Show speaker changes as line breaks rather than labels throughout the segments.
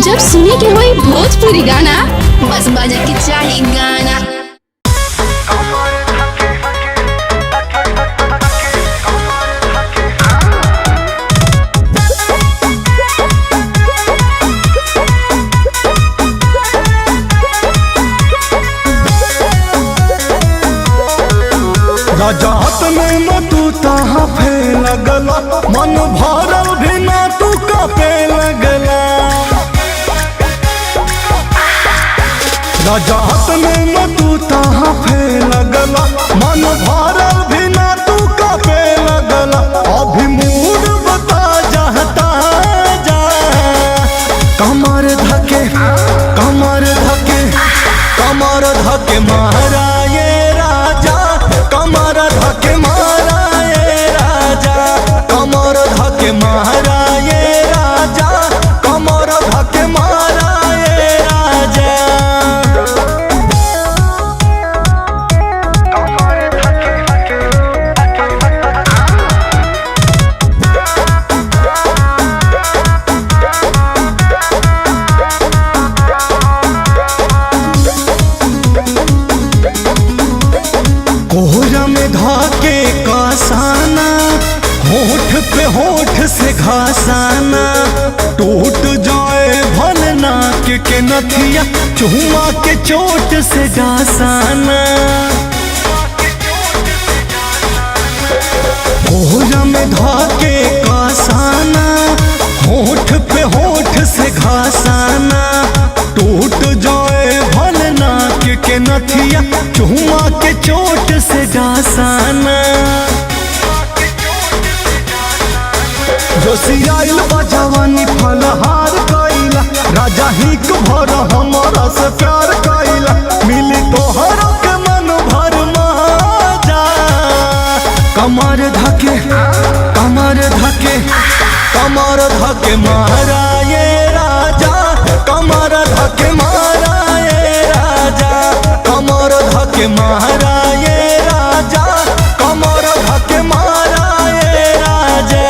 जब सुने के होई भोजपुरी गाना, बस बजे के चाही गाना।
राजात में न तू तहाँ फे लगला, मन भरल भी ना तू कापे लगला। राजात में न तू तहाँ फे लगला, मन भरल भी ना तू कापे लगला। अभी मूड बता जाता जा, कमर धके कमर धके कमर धके महारा ये राजा, कमर धके मारा ये राजा, कमर धके मारा ये राजा, कमर धके मारा ये राजा। कोहरा में धाके कासाना, होठ पे होठ से घासाना, टूट जाए भल नाक के नथिया, चूमा के चोट से डासाना। कोहरा में धाके कासाना, होठ पे होठ से घासाना, टूट जाए भल नाक के नथिया, चूमा के चोट से डासाना। जोशियाइल बजवानी फलहार कइला, राजा हिक भर हमारा से प्यार कइला, मिली तोहर के मन भर माजा। कमर धके कमर धके कमर धके मारा ये राजा, कमर धके मारा ये राजा, कमर धके मारा ये राजा, कमर धके मारा ये राजा।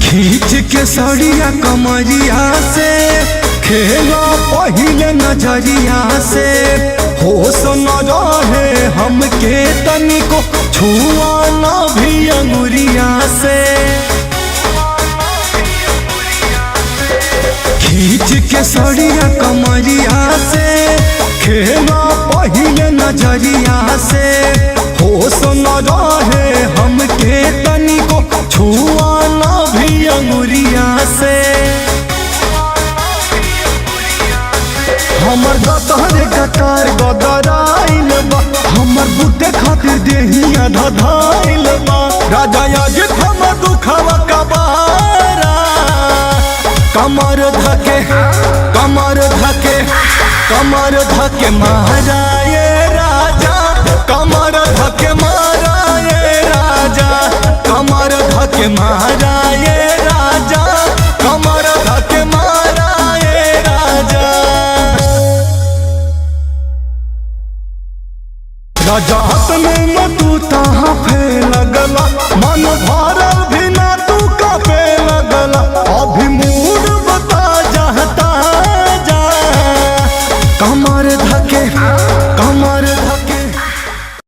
खींच के सड़िया कमरिया से, खेला पहिले नजरिया से, होश न रहे हमके तनिको, छुआ न भी अंगुरिया से। खींच के सड़िया कमरिया से, खेला पहिले नजरिया से, होश न रहे हमके तनिको, छुआ न भी अंगुरिया से। हमर गदर गकार गदराइल बा, हमर बुते खातिर देहिया धधाइल बा, राजा याजित हमर दुखवा कबारा। कमर धके कमर धके कमर धके मारा ये राजा, कमर धके मारा ये राजा, कमर धके मारा ये